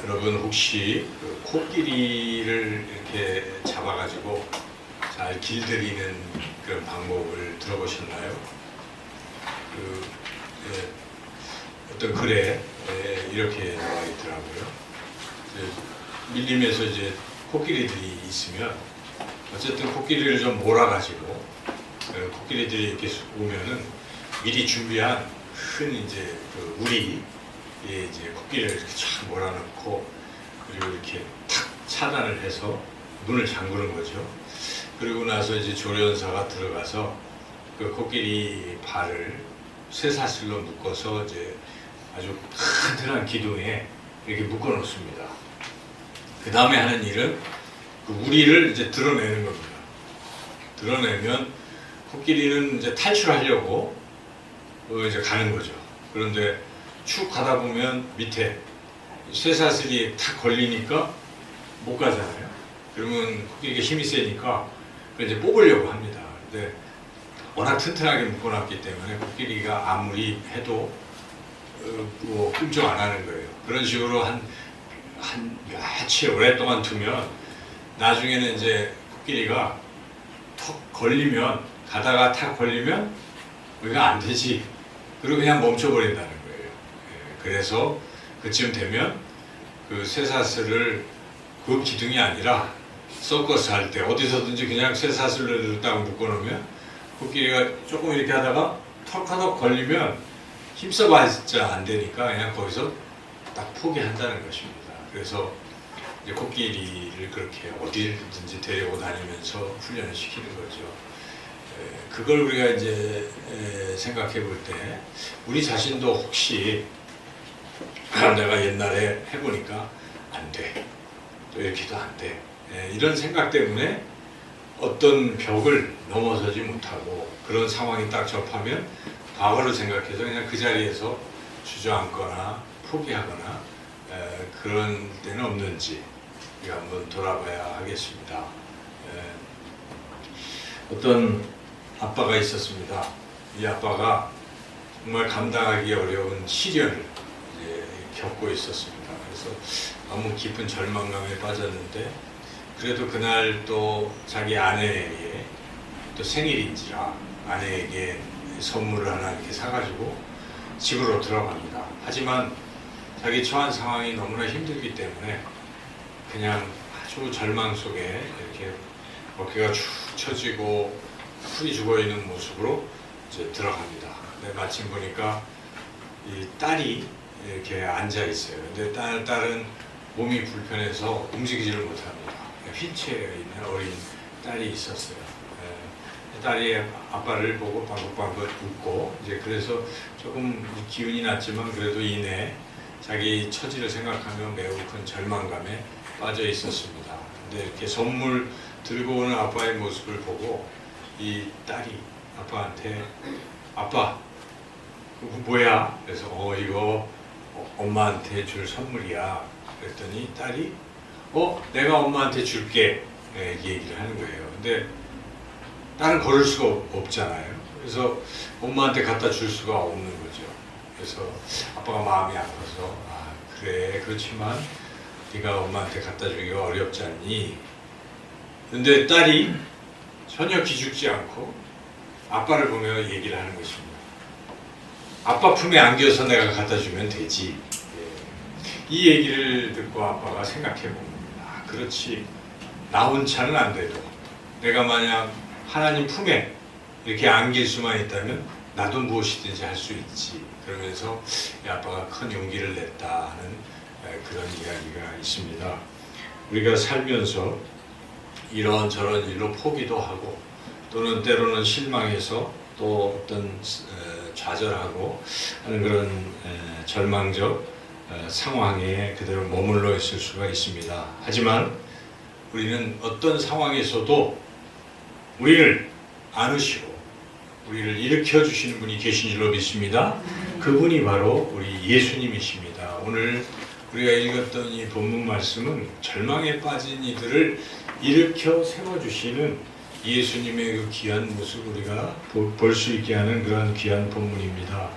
여러분 혹시 그 코끼리를 이렇게 잡아가지고 잘 길들이는 그런 방법을 들어보셨나요? 어떤 글에 이렇게 나와 있더라고요. 밀림에서 이제 코끼리들이 있으면 어쨌든 코끼리를 좀 몰아가지고 코끼리들이 이렇게 오면은 미리 준비한 큰 이제 그 우리에 이제 코끼리를 이렇게 쫙 몰아넣고 그리고 이렇게 탁 차단을 해서 문을 잠그는 거죠. 그리고 나서 이제 조련사가 들어가서 그 코끼리 발을 쇠사슬로 묶어서 이제 아주 튼튼한 기둥에 이렇게 묶어 놓습니다. 그 다음에 하는 일은 그 우리를 이제 드러내는 겁니다. 드러내면 코끼리는 이제 탈출하려고 이제 가는 거죠. 그런데 쭉 가다 보면 밑에 쇠사슬이 탁 걸리니까 못 가잖아요. 그러면 코끼리가 힘이 세니까 이제 뽑으려고 합니다. 근데 워낙 튼튼하게 묶어놨기 때문에 코끼리가 아무리 해도 뭐 꿈쩍 안 하는 거예요. 그런 식으로 한 며칠 오랫동안 두면 나중에는 이제 코끼리가 턱 걸리면 가다가 탁 걸리면 우리가 안 되지. 그리고 그냥 멈춰버린다는 거예요. 그래서 그쯤 되면 그 쇠사슬을 그 기둥이 아니라 서커스 할 때 어디서든지 그냥 쇠사슬을 딱 묶어놓으면 코끼리가 조금 이렇게 하다가 턱하덕 걸리면 힘써봤자 안 되니까 그냥 거기서 딱 포기한다는 것입니다. 그래서 이제 코끼리를 그렇게 어디든지 데리고 다니면서 훈련을 시키는 거죠. 그걸 우리가 이제 생각해 볼 때 우리 자신도 혹시 내가 옛날에 해보니까 안 돼. 또 이렇게도 안 돼. 이런 생각 때문에 어떤 벽을 넘어서지 못하고 그런 상황이 딱 접하면 과거를 생각해서 그냥 그 자리에서 주저앉거나 포기하거나 그런 때는 없는지 우리가 한번 돌아봐야 하겠습니다. 어떤 아빠가 있었습니다. 이 아빠가 정말 감당하기 어려운 시련을 이제 겪고 있었습니다. 그래서 너무 깊은 절망감에 빠졌는데 그래도 그날 또 자기 아내에게 또 생일인지라 아내에게 선물을 하나 이렇게 사가지고 집으로 들어갑니다. 하지만 자기 처한 상황이 너무나 힘들기 때문에 그냥 아주 절망 속에 이렇게 어깨가 축 처지고 풀이 죽어있는 모습으로 이제 들어갑니다. 근데 마침 보니까 이 딸이 이렇게 앉아 있어요. 근데 딸은 몸이 불편해서 움직이지를 못합니다. 휠체어에 있는 어린 딸이 있었어요. 딸이 아빠를 보고 방긋방긋 웃고 이제 그래서 조금 기운이 났지만 그래도 이내 자기 처지를 생각하며 매우 큰 절망감에 빠져 있었습니다. 근데 이렇게 선물 들고 오는 아빠의 모습을 보고 이 딸이 아빠한테 아빠 그거 뭐야? 그래서 이거 엄마한테 줄 선물이야. 그랬더니 딸이 내가 엄마한테 줄게 이 얘기를 하는 거예요. 근데 딸은 걸을 수가 없잖아요. 그래서 엄마한테 갖다 줄 수가 없는 거죠. 그래서 아빠가 마음이 아파서 그래 그렇지만 네가 엄마한테 갖다 주기가 어렵지 않니? 근데 딸이 전혀 기죽지 않고 아빠를 보며 얘기를 하는 것입니다. 아빠 품에 안겨서 내가 갖다 주면 되지. 이 얘기를 듣고 아빠가 생각해 봅니다. 그렇지. 나 혼자는 안 돼도 내가 만약 하나님 품에 이렇게 안길 수만 있다면 나도 무엇이든지 할 수 있지. 그러면서 아빠가 큰 용기를 냈다 하는 그런 이야기가 있습니다. 우리가 살면서 이런저런 일로 포기도 하고 또는 때로는 실망해서 또 어떤 좌절하고 하는 그런 절망적 상황에 그대로 머물러 있을 수가 있습니다. 하지만 우리는 어떤 상황에서도 우리를 안으시고 우리를 일으켜 주시는 분이 계신 줄로 믿습니다. 그분이 바로 우리 예수님이십니다. 오늘 우리가 읽었던 이 본문 말씀은 절망에 빠진 이들을 일으켜 세워주시는 예수님의 그 귀한 모습 우리가 볼 수 있게 하는 그런 귀한 본문입니다.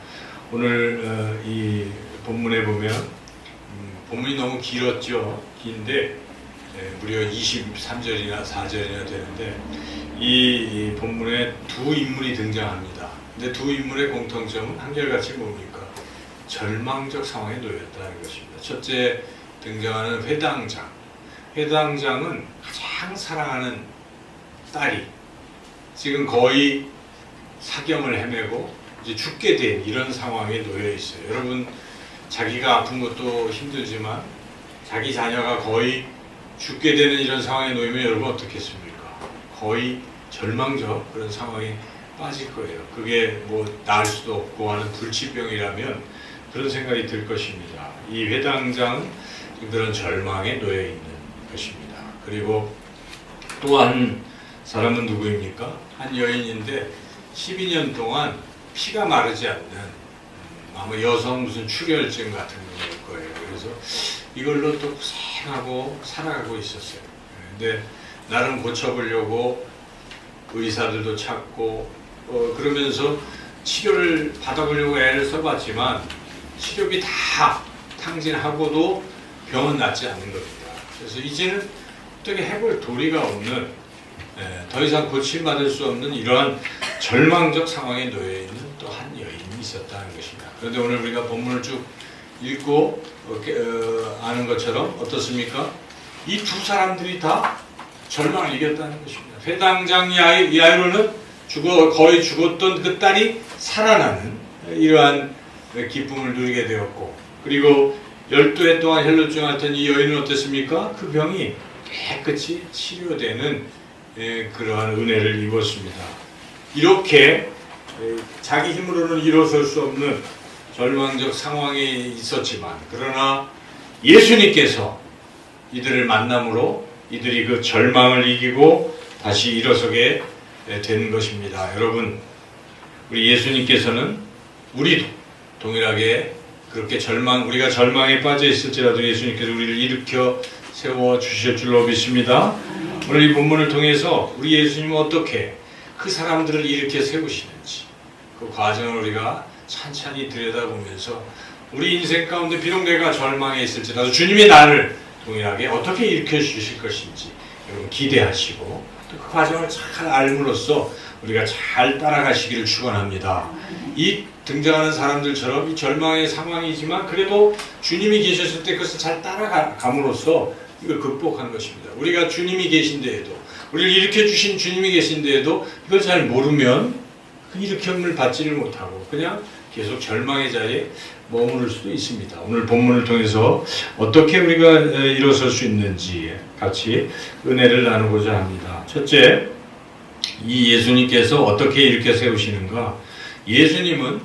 오늘 이 본문에 보면 본문이 너무 길었죠. 긴데 무려 23절이나 4절이나 되는데 이 본문에 두 인물이 등장합니다. 근데 두 인물의 공통점은 한결같이 뭡니까? 절망적 상황에 놓였다는 것입니다. 첫째 등장하는 회당장. 회당장은 가장 사랑하는 딸이 지금 거의 사경을 헤매고 이제 죽게 된 이런 상황에 놓여 있어요. 여러분, 자기가 아픈 것도 힘들지만 자기 자녀가 거의 죽게 되는 이런 상황에 놓이면 여러분 어떻겠습니까? 거의 절망적 그런 상황에 빠질 거예요. 그게 뭐 나을 수도 없고 하는 불치병이라면 그런 생각이 들 것입니다. 이 회당장은 그런 절망에 놓여 있는 것입니다. 그리고 또 한 사람은 누구입니까? 한 여인인데 12년 동안 피가 마르지 않는 아마 여성 무슨 출혈증 같은 걸 거예요. 그래서 이걸로 또 고생하고 살아가고 있었어요. 근데 나름 고쳐보려고 의사들도 찾고 그러면서 치료를 받아보려고 애를 써봤지만 치료비 다 탕진하고도 병은 낫지 않는 겁니다. 그래서 이제는 어떻게 해볼 도리가 없는 더 이상 고침받을 수 없는 이러한 절망적 상황에 놓여 있는 또 한 여인이 있었다는 것입니다. 그런데 오늘 우리가 본문을 쭉 읽고 아는 것처럼 어떻습니까? 이 두 사람들이 다 절망을 이겼다는 것입니다. 회당장 야이로는 거의 죽었던 그 딸이 살아나는 이러한 기쁨을 누리게 되었고, 그리고 12해 동안 혈루증 앓던 이 여인은 어땠습니까? 그 병이 깨끗이 치료되는 그러한 은혜를 입었습니다. 이렇게 자기 힘으로는 일어설 수 없는 절망적 상황에 있었지만, 그러나 예수님께서 이들을 만남으로 이들이 그 절망을 이기고 다시 일어서게 된 것입니다. 여러분, 우리 예수님께서는 우리도 동일하게 그렇게 우리가 절망에 빠져 있을지라도 예수님께서 우리를 일으켜 세워 주실 줄로 믿습니다. 오늘 이 본문을 통해서 우리 예수님은 어떻게 그 사람들을 일으켜 세우시는지 그 과정을 우리가 찬찬히 들여다보면서 우리 인생 가운데 비록 내가 절망에 있을지라도 주님이 나를 동일하게 어떻게 일으켜 주실 것인지 여러분 기대하시고 또 그 과정을 잘 알므로써 우리가 잘 따라가시기를 축원합니다. 이 등장하는 사람들처럼 이 절망의 상황이지만 그래도 주님이 계셨을 때 그것을 잘 따라감으로써 이걸 극복한 것입니다. 우리가 주님이 계신 데에도, 우리를 일으켜 주신 주님이 계신 데에도 이걸 잘 모르면 그 일으킴을 받지를 못하고 그냥 계속 절망의 자리에 머무를 수도 있습니다. 오늘 본문을 통해서 어떻게 우리가 일어설 수 있는지 같이 은혜를 나누고자 합니다. 첫째, 이 예수님께서 어떻게 일으켜 세우시는가? 예수님은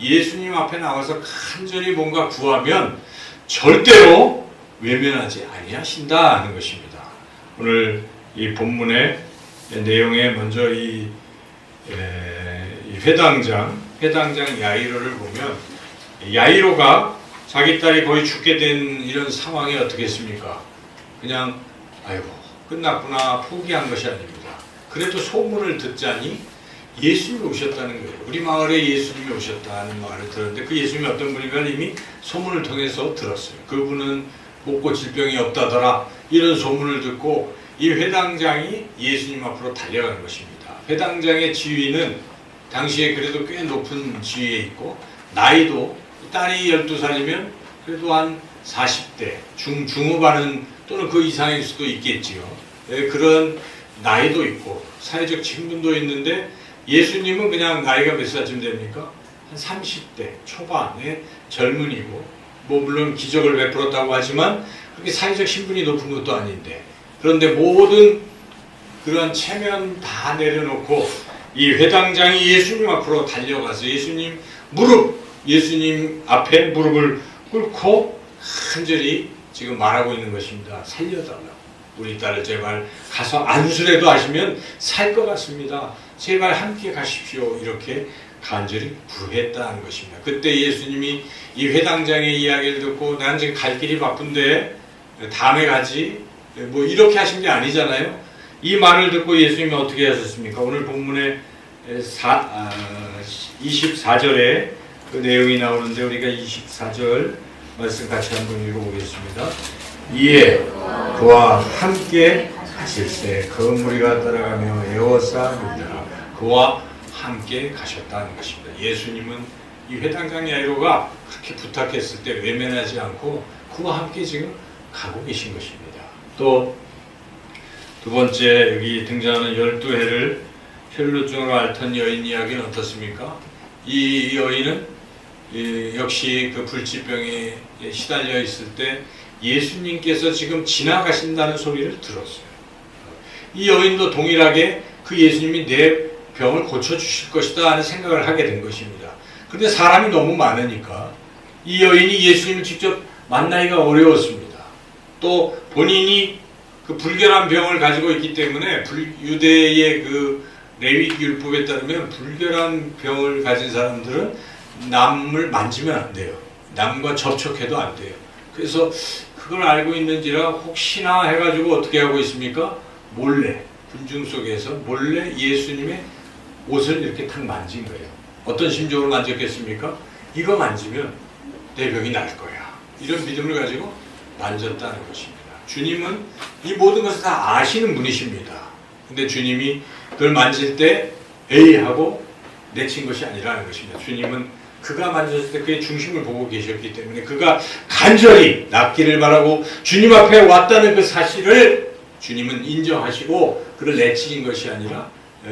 예수님 앞에 나와서 간절히 뭔가 구하면 절대로 외면하지 아니하신다 하는 것입니다. 오늘 이 본문의 내용에 먼저 이 회당장 야이로를 보면 야이로가 자기 딸이 거의 죽게 된 이런 상황이 어떻겠습니까? 그냥 아이고 끝났구나 포기한 것이 아닙니다. 그래도 소문을 듣자니 예수님이 오셨다는 거예요. 우리 마을에 예수님이 오셨다는 말을 들었는데 그 예수님이 어떤 분인가 이미 소문을 통해서 들었어요. 그분은 못 고칠 병이 없다더라 이런 소문을 듣고 이 회당장이 예수님 앞으로 달려가는 것입니다. 회당장의 지위는 당시에 그래도 꽤 높은 지위에 있고 나이도 딸이 12살이면 그래도 한 40대 중후반은 또는 그 이상일 수도 있겠지요. 그런 나이도 있고 사회적 친분도 있는데 예수님은 그냥 나이가 몇 살쯤 됩니까? 한 30대 초반의 젊은이고 뭐 물론 기적을 베풀었다고 하지만 그렇게 사회적 신분이 높은 것도 아닌데 그런데 모든 그런 체면 다 내려놓고 이 회당장이 예수님 앞으로 달려가서 예수님 앞에 무릎을 꿇고 간절히 지금 말하고 있는 것입니다. 살려달라고. 우리 딸을 제발 가서 안수라도 하시면 살 것 같습니다. 제발 함께 가십시오. 이렇게 간절히 부르했다는 것입니다. 그때 예수님이 이 회당장의 이야기를 듣고 난 지금 갈 길이 바쁜데 다음에 가지 뭐 이렇게 하신 게 아니잖아요. 이 말을 듣고 예수님이 어떻게 하셨습니까? 오늘 본문에 24절에 그 내용이 나오는데 우리가 24절 말씀 같이 한번 읽어보겠습니다. 이에 그와 함께 가실새 그 무리가 따라가며 에워싸는지라 그와 함께 가셨다는 것입니다. 예수님은 이 회당장 야이로가 그렇게 부탁했을 때 외면하지 않고 그와 함께 지금 가고 계신 것입니다. 또 두 번째 여기 등장하는 12해를 혈루증으로 앓던 여인 이야기는 어떻습니까? 이 여인은 역시 그 불치병에 시달려 있을 때 예수님께서 지금 지나가신다는 소리를 들었어요. 이 여인도 동일하게 그 예수님이 내 병을 고쳐주실 것이다 하는 생각을 하게 된 것입니다. 그런데 사람이 너무 많으니까 이 여인이 예수님을 직접 만나기가 어려웠습니다. 또 본인이 그 불결한 병을 가지고 있기 때문에 유대의 그 레위기율법에 따르면 불결한 병을 가진 사람들은 남을 만지면 안 돼요. 남과 접촉해도 안 돼요. 그래서 그걸 알고 있는지라 혹시나 해가지고 어떻게 하고 있습니까? 몰래 군중 속에서 몰래 예수님의 옷을 이렇게 탁 만진 거예요. 어떤 심정으로 만졌겠습니까? 이거 만지면 내 병이 날 거야. 이런 믿음을 가지고 만졌다는 것입니다. 주님은 이 모든 것을 다 아시는 분이십니다. 근데 주님이 그걸 만질 때 에이 하고 내친 것이 아니라는 것입니다. 주님은 그가 만졌을 때 그의 중심을 보고 계셨기 때문에 그가 간절히 낫기를 바라고 주님 앞에 왔다는 그 사실을 주님은 인정하시고 그를 내치신 것이 아니라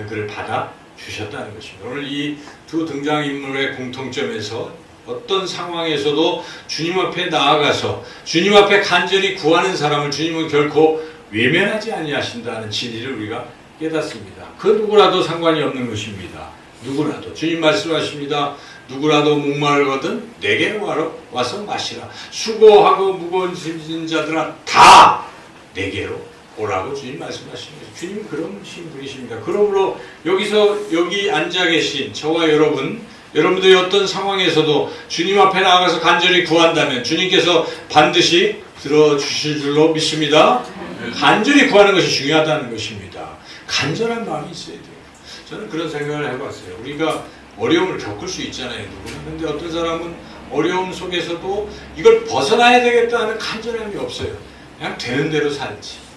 그를 받아 주셨다는 것입니다. 오늘 이 두 등장인물의 공통점에서 어떤 상황에서도 주님 앞에 나아가서 주님 앞에 간절히 구하는 사람을 주님은 결코 외면하지 아니하신다는 진리를 우리가 깨닫습니다. 그 누구라도 상관이 없는 것입니다. 누구라도 주님 말씀하십니다. 누구라도 목마르거든 내게로 와서 마시라. 수고하고 무거운 짐진 자들아 다 내게로 오라고 주님 말씀하시는 거죠. 주님 그런 분이십니다. 그러므로 여기 앉아 계신 저와 여러분들이 어떤 상황에서도 주님 앞에 나아가서 간절히 구한다면 주님께서 반드시 들어주실 줄로 믿습니다. 간절히 구하는 것이 중요하다는 것입니다. 간절한 마음이 있어야 돼요. 저는 그런 생각을 해봤어요. 우리가 어려움을 겪을 수 있잖아요. 누구는. 근데 어떤 사람은 어려움 속에서도 이걸 벗어나야 되겠다는 간절함이 없어요. 그냥 되는 대로 살지.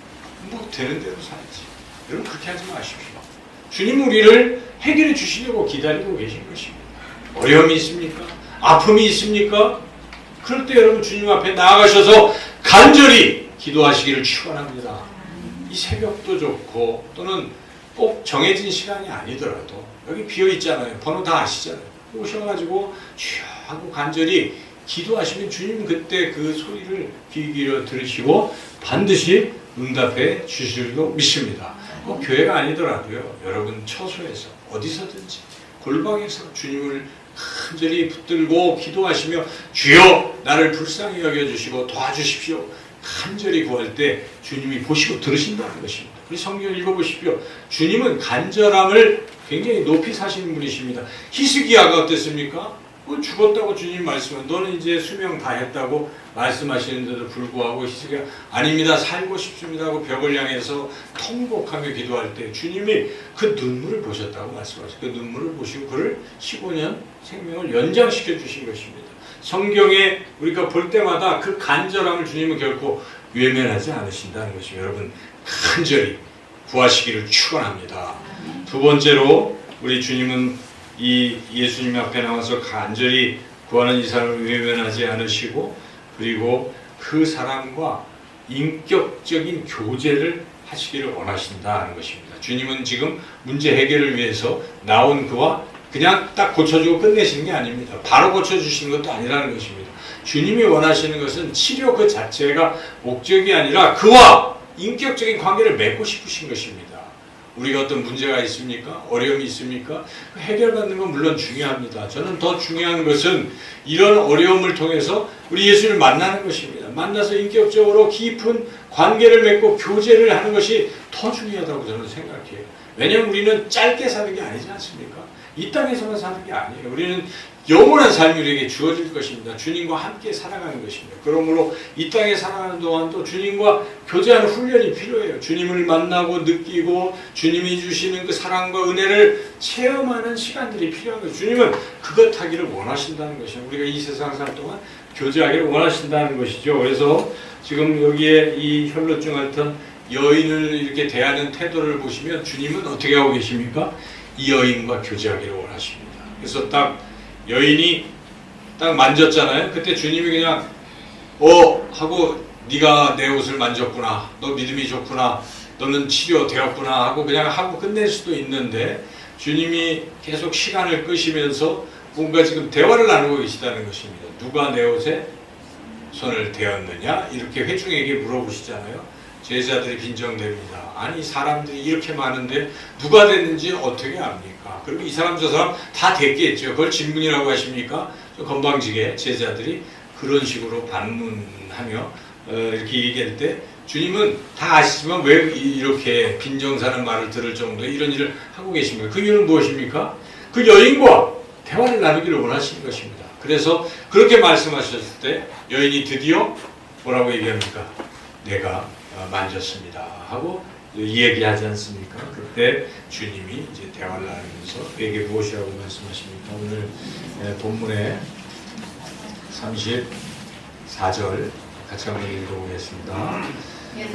뭐 되는 대로 살지. 여러분 그렇게 하지 마십시오. 주님 우리를 해결해 주시려고 기다리고 계신 것입니다. 어려움이 있습니까? 아픔이 있습니까? 그럴 때 여러분 주님 앞에 나아가셔서 간절히 기도하시기를 축원합니다. 이 새벽도 좋고 또는 꼭 정해진 시간이 아니더라도 여기 비어 있잖아요. 번호 다 아시잖아요. 오셔가지고 주여 하고 간절히 기도하시면 주님 그때 그 소리를 귀 기울여 들으시고 반드시 응답해 주실 줄로 믿습니다. 꼭 교회가 아니더라도요. 여러분 처소에서 어디서든지 골방에서 주님을 간절히 붙들고 기도하시며 주여 나를 불쌍히 여겨주시고 도와주십시오. 간절히 구할 때 주님이 보시고 들으신다는 것입니다. 우리 성경을 읽어보십시오. 주님은 간절함을 굉장히 높이 사시는 분이십니다. 히스기야가 어땠습니까? 죽었다고 주님 말씀은 너는 이제 수명 다 했다고 말씀하시는데도 불구하고 히스기야 아닙니다. 살고 싶습니다 하고 벽을 향해서 통곡하며 기도할 때 주님이 그 눈물을 보셨다고 말씀하셨어요. 그 눈물을 보시고 그를 15년 생명을 연장시켜 주신 것입니다. 성경에 우리가 볼 때마다 그 간절함을 주님은 결코 외면하지 않으신다는 것입니다. 여러분 간절히 구하시기를 축원합니다. 두 번째로 우리 주님은 이 예수님 앞에 나와서 간절히 구하는 이 사람을 외면하지 않으시고 그리고 그 사람과 인격적인 교제를 하시기를 원하신다는 것입니다. 주님은 지금 문제 해결을 위해서 나온 그와 그냥 딱 고쳐주고 끝내시는 게 아닙니다. 바로 고쳐주시는 것도 아니라는 것입니다. 주님이 원하시는 것은 치료 그 자체가 목적이 아니라 그와 인격적인 관계를 맺고 싶으신 것입니다. 우리가 어떤 문제가 있습니까? 어려움이 있습니까? 해결받는 건 물론 중요합니다. 저는 더 중요한 것은 이런 어려움을 통해서 우리 예수님을 만나는 것입니다. 만나서 인격적으로 깊은 관계를 맺고 교제를 하는 것이 더 중요하다고 저는 생각해요. 왜냐하면 우리는 짧게 사는 게 아니지 않습니까? 이 땅에서만 사는 게 아니에요. 우리는 영원한 삶이 우리에게 주어질 것입니다. 주님과 함께 살아가는 것입니다. 그러므로 이 땅에 살아가는 동안도 주님과 교제하는 훈련이 필요해요. 주님을 만나고 느끼고 주님이 주시는 그 사랑과 은혜를 체험하는 시간들이 필요한 거예요. 주님은 그것 하기를 원하신다는 것이에요. 우리가 이 세상 살 동안 교제하기를 원하신다는 것이죠. 그래서 지금 여기에 이 혈루증 앓던 여인을 이렇게 대하는 태도를 보시면 주님은 어떻게 하고 계십니까? 이 여인과 교제하기를 원하십니다. 그래서 딱 여인이 딱 만졌잖아요. 그때 주님이 그냥 하고 네가 내 옷을 만졌구나. 너 믿음이 좋구나. 너는 치료되었구나 하고 그냥 하고 끝낼 수도 있는데 주님이 계속 시간을 끄시면서 뭔가 지금 대화를 나누고 계시다는 것입니다. 누가 내 옷에 손을 대었느냐? 이렇게 회중에게 물어보시잖아요. 제자들이 빈정됩니다. 아니 사람들이 이렇게 많은데 누가 됐는지 어떻게 압니까? 그리고 이 사람 저 사람 다 됐겠죠. 그걸 질문이라고 하십니까? 건방지게 제자들이 그런 식으로 반문하며 이렇게 얘기할 때 주님은 다 아시지만 왜 이렇게 빈정사는 말을 들을 정도의 이런 일을 하고 계십니까? 그 이유는 무엇입니까? 그 여인과 대화를 나누기를 원하시는 것입니다. 그래서 그렇게 말씀하셨을 때 여인이 드디어 뭐라고 얘기합니까? 내가 만졌습니다 하고 얘기하지 않습니까? 그때 주님이 이제 대화를 나누면서 그에게 무엇이라고 말씀하십니까? 오늘 본문에 34절 같이 한번 읽어보겠습니다.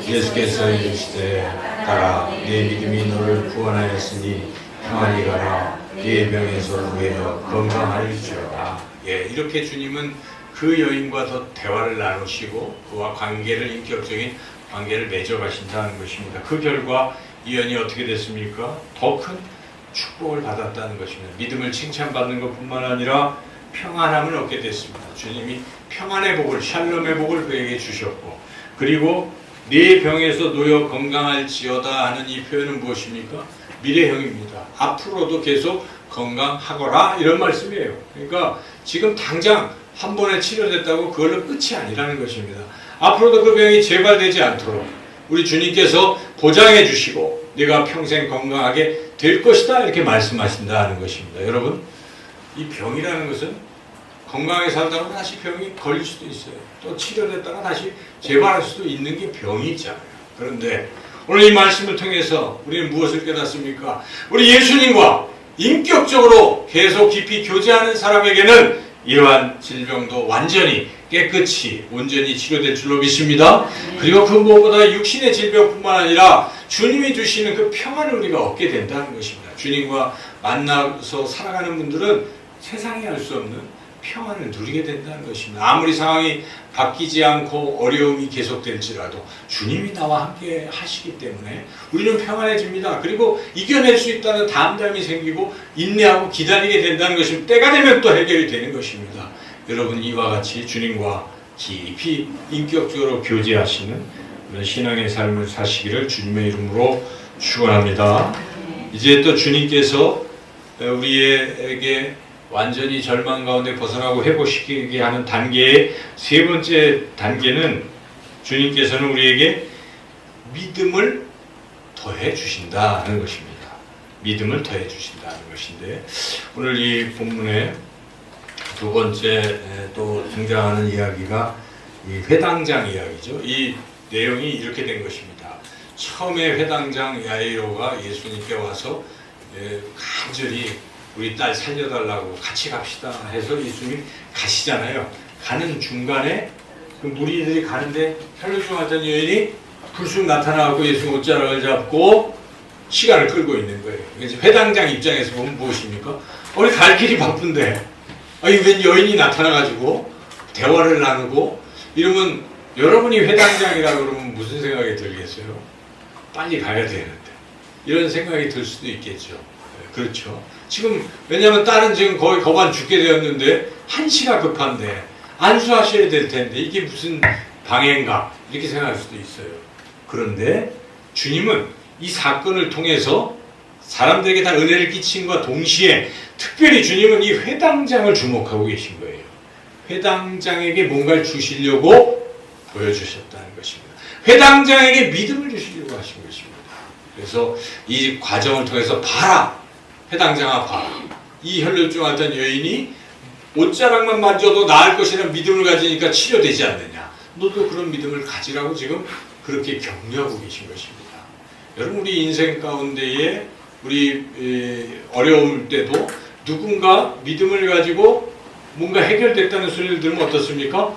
예수께서 이르시되 가라 네 믿음이 너를 구원하였으니 평안히 가라 네 병에서 누워 건강할지어다. 이렇게 주님은 그 여인과 더 대화를 나누시고 그와 관계를 인격적인 관계를 맺어가신다는 것입니다. 그 결과 이 여인이 어떻게 됐습니까? 더 큰 축복을 받았다는 것입니다. 믿음을 칭찬받는 것뿐만 아니라 평안함을 얻게 됐습니다. 주님이 평안의 복을 샬롬의 복을 그에게 주셨고 그리고 네 병에서 놓여 건강할지어다 하는 이 표현은 무엇입니까? 미래형입니다. 앞으로도 계속 건강하거라 이런 말씀이에요. 그러니까 지금 당장 한 번에 치료됐다고 그걸로 끝이 아니라는 것입니다. 앞으로도 그 병이 재발되지 않도록 우리 주님께서 보장해 주시고 네가 평생 건강하게 될 것이다 이렇게 말씀하신다는 것입니다. 여러분 이 병이라는 것은 건강하게 살다가 다시 병이 걸릴 수도 있어요. 또 치료됐다가 다시 재발할 수도 있는 게 병이 있잖아요. 그런데 오늘 이 말씀을 통해서 우리는 무엇을 깨닫습니까? 우리 예수님과 인격적으로 계속 깊이 교제하는 사람에게는 이러한 질병도 완전히 깨끗이 온전히 치료될 줄로 믿습니다. 그리고 그 무엇보다 육신의 질병뿐만 아니라 주님이 주시는 그 평안을 우리가 얻게 된다는 것입니다. 주님과 만나서 살아가는 분들은 세상에 할 수 없는 평안을 누리게 된다는 것입니다. 아무리 상황이 바뀌지 않고 어려움이 계속될지라도 주님이 나와 함께 하시기 때문에 우리는 평안해집니다. 그리고 이겨낼 수 있다는 담담이 생기고 인내하고 기다리게 된다는 것입니다. 때가 되면 또 해결이 되는 것입니다. 여러분 이와 같이 주님과 깊이 인격적으로 교제하시는 그런 신앙의 삶을 사시기를 주님의 이름으로 축원합니다. 이제 또 주님께서 우리에게 완전히 절망 가운데 벗어나고 회복시키게 하는 단계의 세 번째 단계는 주님께서는 우리에게 믿음을 더해 주신다는 것입니다. 믿음을 더해 주신다는 것인데 오늘 이 본문에 두 번째 또 등장하는 이야기가 이 회당장 이야기죠. 이 내용이 이렇게 된 것입니다. 처음에 회당장 야이로가 예수님께 와서 간절히 우리 딸 살려달라고 같이 갑시다 해서 예수님이 가시잖아요. 가는 중간에 그 무리들이 가는데 혈루증 앓던 여인이 불쑥 나타나고 예수 옷자락을 잡고 시간을 끌고 있는 거예요. 그래서 회당장 입장에서 보면 무엇입니까? 우리 갈 길이 바쁜데 웬 여인이 나타나가지고 대화를 나누고 이러면 여러분이 회당장이라 그러면 무슨 생각이 들겠어요? 빨리 가야 되는데 이런 생각이 들 수도 있겠죠. 그렇죠. 지금 왜냐하면 딸은 지금 거의 거반 죽게 되었는데 한시가 급한데 안수하셔야 될 텐데 이게 무슨 방해인가 이렇게 생각할 수도 있어요. 그런데 주님은 이 사건을 통해서 사람들에게 다 은혜를 끼친과 동시에 특별히 주님은 이 회당장을 주목하고 계신 거예요. 회당장에게 뭔가를 주시려고 보여주셨다는 것입니다. 회당장에게 믿음을 주시려고 하신 것입니다. 그래서 이 과정을 통해서 봐라. 회당장아 봐라. 이 혈루증 앓던 여인이 옷자락만 만져도 나을 것이라는 믿음을 가지니까 치료되지 않느냐. 너도 그런 믿음을 가지라고 지금 그렇게 격려하고 계신 것입니다. 여러분 우리 인생 가운데에 우리 어려울 때도 누군가 믿음을 가지고 뭔가 해결됐다는 소리를 들으면 어떻습니까?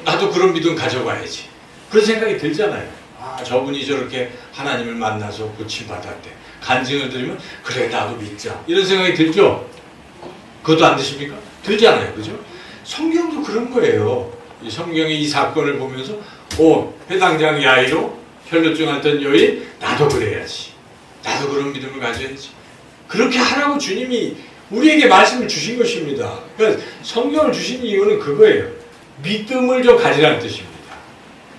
나도 그런 믿음 가져봐야지. 그런 생각이 들잖아요. 저분이 저렇게 하나님을 만나서 고침받았대. 간증을 들으면 그래 나도 믿자. 이런 생각이 들죠? 그것도 안 드십니까? 들잖아요. 그죠? 성경도 그런 거예요. 이 성경의 이 사건을 보면서 회당장 야이로 혈루증 앓던 여인 나도 그래야지. 나도 그런 믿음을 가져야지. 그렇게 하라고 주님이 우리에게 말씀을 주신 것입니다. 그러니까 성경을 주신 이유는 그거예요. 믿음을 좀 가지라는 뜻입니다.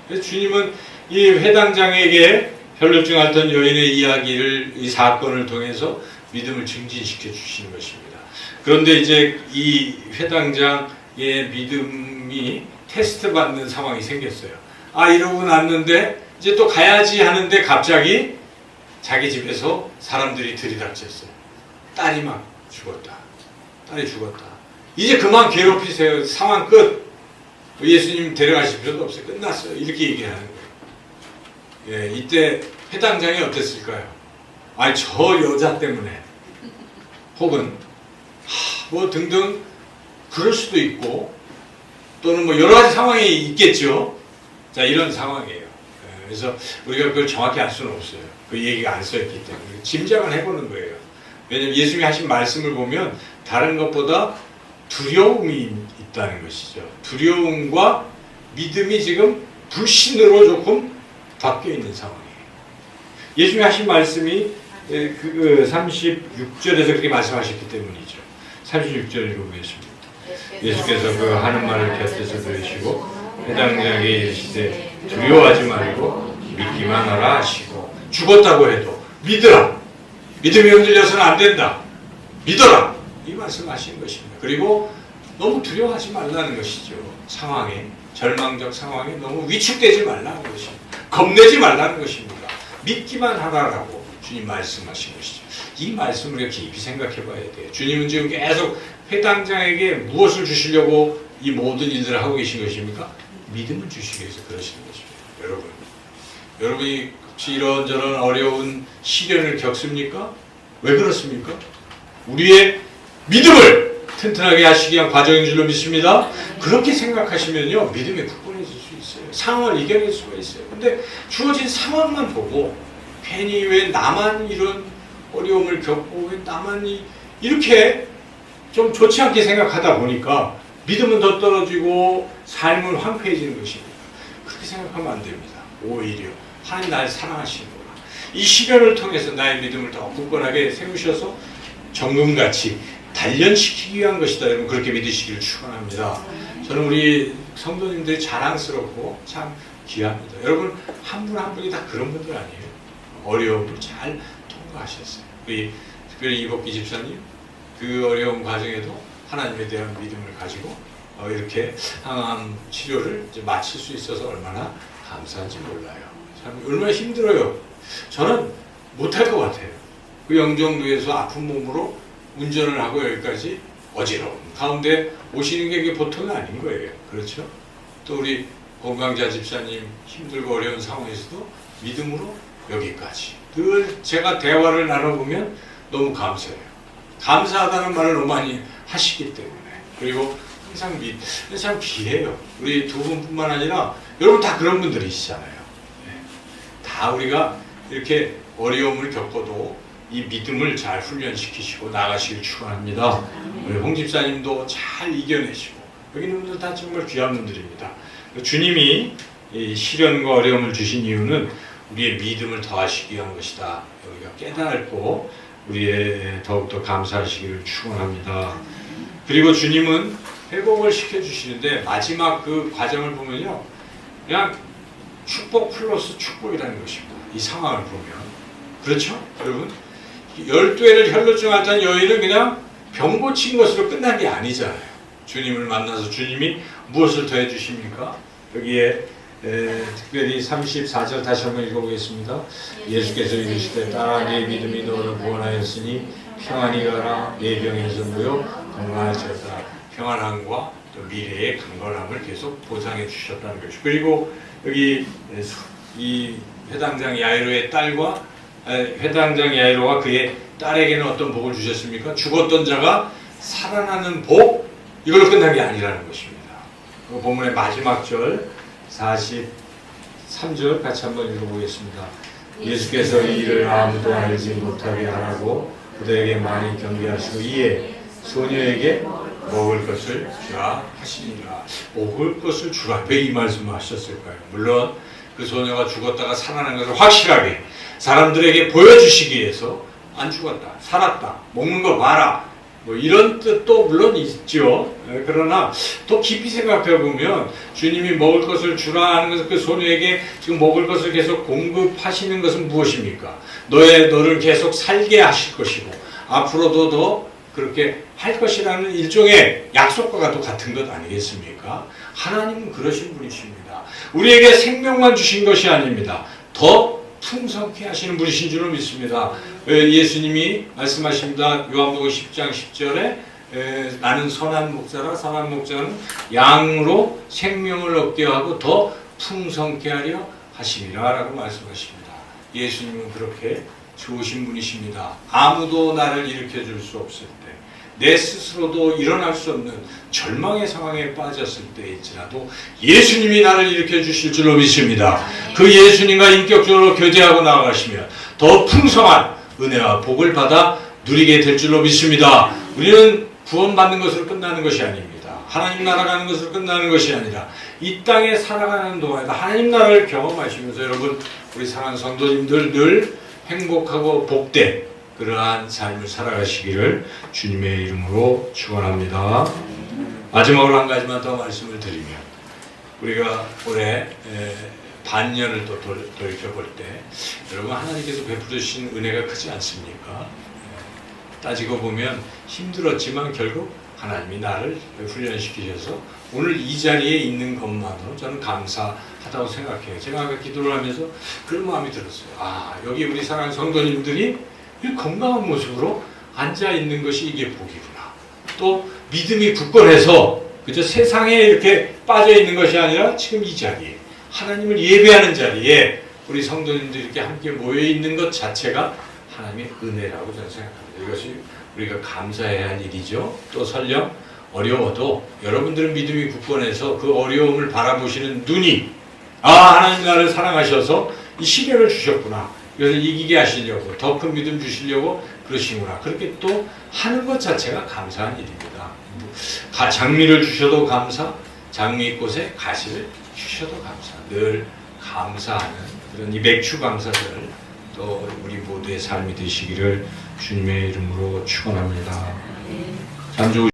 그래서 주님은 이 회당장에게 혈루증 앓던 여인의 이야기를 이 사건을 통해서 믿음을 증진시켜 주시는 것입니다. 그런데 이제 이 회당장의 믿음이 테스트 받는 상황이 생겼어요. 이러고 났는데 이제 또 가야지 하는데 갑자기 자기 집에서 사람들이 들이닥쳤어요. 딸이 막 죽었다. 딸이 죽었다. 이제 그만 괴롭히세요. 상황 끝. 예수님 데려가실 필요도 없어요. 끝났어요. 이렇게 얘기하는 거예요. 예, 이때 회당장이 어땠을까요? 저 여자 때문에 혹은 뭐 등등 그럴 수도 있고 또는 뭐 여러 가지 상황이 있겠죠. 자, 이런 상황이에요. 그래서 우리가 그걸 정확히 알 수는 없어요. 그 얘기가 안 써있기 때문에 짐작을 해보는 거예요. 왜냐하면 예수님이 하신 말씀을 보면 다른 것보다 두려움이 있다는 것이죠. 두려움과 믿음이 지금 불신으로 조금 바뀌어 있는 상황이에요. 예수님이 하신 말씀이 36절에서 그렇게 말씀하셨기 때문이죠. 36절 읽어보겠습니다. 예수께서 그 하는 말을 곁에서 들으시고 회당장에게 이르시되 두려워하지 말고 믿기만 하라 하시고 죽었다고 해도 믿으라. 믿음이 흔들려서는 안 된다. 믿어라. 이 말씀하신 것입니다. 그리고 너무 두려워하지 말라는 것이죠. 상황에 절망적 상황에 너무 위축되지 말라는 것입니다. 겁내지 말라는 것입니다. 믿기만 하라라고 주님 말씀하신 것이죠. 이 말씀을 우리가 깊이 생각해 봐야 돼요. 주님은 지금 계속 회당장에게 무엇을 주시려고 이 모든 일들을 하고 계신 것입니까? 믿음을 주시기 위해서 그러시는 것입니다. 여러분이 혹시 이런저런 어려운 시련을 겪습니까? 왜 그렇습니까? 우리의 믿음을 튼튼하게 하시기 위한 과정인 줄로 믿습니다. 그렇게 생각하시면요, 믿음이 굳건해질 수 있어요. 상황을 이겨낼 수가 있어요. 근데 주어진 상황만 보고 괜히 왜 나만 이런 어려움을 겪고 왜 나만 이렇게 좀 좋지 않게 생각하다 보니까 믿음은 더 떨어지고 삶은 황폐해지는 것입니다. 그렇게 생각하면 안 됩니다. 오히려 하나님 나를 사랑하시는구나. 이 시련을 통해서 나의 믿음을 더 굳건하게 세우셔서 정금같이 단련시키기 위한 것이다. 여러분 그렇게 믿으시기를 축원합니다. 저는 우리 성도님들이 자랑스럽고 참 귀합니다. 여러분 한 분 한 분이 다 그런 분들 아니에요. 어려움을 잘 통과하셨어요. 특별히 이복기 집사님 그 어려운 과정에도 하나님에 대한 믿음을 가지고 이렇게 항암 치료를 이제 마칠 수 있어서 얼마나 감사한지 몰라요. 참 얼마나 힘들어요. 저는 못할 것 같아요. 그 영종도에서 아픈 몸으로 운전을 하고 여기까지 어지러운 가운데 오시는 게 보통이 아닌 거예요. 그렇죠? 또 우리 건강자 집사님 힘들고 어려운 상황에서도 믿음으로 여기까지. 늘 제가 대화를 나눠보면 너무 감사해요. 감사하다는 말을 너무 많이 하시기 때문에. 그리고 항상 참 귀해요. 우리 두 분뿐만 아니라 여러분 다 그런 분들이시잖아요. 네. 다 우리가 이렇게 어려움을 겪어도 이 믿음을 잘 훈련시키시고 나가시길 축원합니다. 우리 홍 집사님도 잘 이겨내시고 여기 있는 분들 다 정말 귀한 분들입니다. 주님이 이 시련과 어려움을 주신 이유는 우리의 믿음을 더하시기 위한 것이다. 우리가 깨달고 우리의 더욱더 감사하시기를 축원합니다. 그리고 주님은 회복을 시켜주시는데 마지막 그 과정을 보면요, 그냥 축복 플러스 축복이라는 것입니다. 이 상황을 보면. 그렇죠? 여러분? 12회를 혈루증 앓던 여인은 그냥 병 고친 것으로 끝난 게 아니잖아요. 주님을 만나서 주님이 무엇을 더해 주십니까? 여기에 특별히 34절 다시 한번 읽어보겠습니다. 예수께서 이르시되 딸아 내 믿음이 너를 구원하였으니 평안히 가라 내 병에서 무효 건강하였다. 평안함과 또 미래의 강건함을 계속 보장해 주셨다는 것이죠. 그리고 여기 이 회당장 야이로의 딸과 회당장 야이로와 그의 딸에게는 어떤 복을 주셨습니까? 죽었던 자가 살아나는 복, 이걸로 끝난 게 아니라는 것입니다. 그 본문의 마지막 절 43절 같이 한번 읽어보겠습니다. 예수께서 이 일을 아무도 알지 못하게 하라고 그들에게 많이 경계하시고 이에 소녀에게 먹을 것을 주라 하시니라. 먹을 것을 주라. 왜 이 말씀을 하셨을까요? 물론 그 소녀가 죽었다가 살아난 것을 확실하게 사람들에게 보여주시기 위해서 안 죽었다, 살았다, 먹는 거 봐라, 뭐 이런 뜻도 물론 있죠. 그러나 더 깊이 생각해 보면 주님이 먹을 것을 주라 하는 것은 그 소녀에게 지금 먹을 것을 계속 공급하시는 것은 무엇입니까? 너를 계속 살게 하실 것이고 앞으로도 더 그렇게 할 것이라는 일종의 약속과 똑같은 것 아니겠습니까? 하나님은 그러신 분이십니다. 우리에게 생명만 주신 것이 아닙니다. 더 풍성케 하시는 분이신 줄을 믿습니다. 예수님이 말씀하십니다. 요한복음 10장 10절에 나는 선한 목자라. 선한 목자는 양으로 생명을 얻게 하고 더 풍성케 하려 하심이라 라고 말씀하십니다. 예수님은 그렇게 좋으신 분이십니다. 아무도 나를 일으켜 줄 수 없을 때, 내 스스로도 일어날 수 없는 절망의 상황에 빠졌을 때일지라도 예수님이 나를 일으켜 주실 줄로 믿습니다. 그 예수님과 인격적으로 교제하고 나아가시면 더 풍성한 은혜와 복을 받아 누리게 될 줄로 믿습니다. 우리는 구원받는 것으로 끝나는 것이 아닙니다. 하나님 나라 가는 것으로 끝나는 것이 아니라 이 땅에 살아가는 동안에 하나님 나라를 경험하시면서 여러분, 우리 사랑하는 성도님들 늘 행복하고 복된 그러한 삶을 살아가시기를 주님의 이름으로 축원합니다. 마지막으로 한 가지만 더 말씀을 드리면, 우리가 올해 반년을 또 돌이켜볼 때 여러분, 하나님께서 베풀으신 은혜가 크지 않습니까? 따지고 보면 힘들었지만 결국 하나님이 나를 훈련시키셔서 오늘 이 자리에 있는 것만으로 저는 감사하다고 생각해요. 제가 아까 기도를 하면서 그런 마음이 들었어요. 여기 우리 사랑하는 성도님들이 이 건강한 모습으로 앉아있는 것이 이게 복이구나. 또 믿음이 굳건해서 그저 세상에 이렇게 빠져있는 것이 아니라 지금 이 자리에 하나님을 예배하는 자리에 우리 성도님들이 이렇게 함께 모여있는 것 자체가 하나님의 은혜라고 저는 생각합니다. 이것이 우리가 감사해야 할 일이죠. 또 설령 어려워도 여러분들은 믿음이 굳건해서 그 어려움을 바라보시는 눈이 하나님 나를 사랑하셔서 이 시련을 주셨구나. 이것을 이기게 하시려고, 더 큰 믿음 주시려고 그러시구나. 그렇게 또 하는 것 자체가 감사한 일입니다. 장미를 주셔도 감사, 장미꽃에 가시를 주셔도 감사. 늘 감사하는 그런 이 맥주 감사들 또 우리 모두의 삶이 되시기를 주님의 이름으로 축원합니다. 참 좋으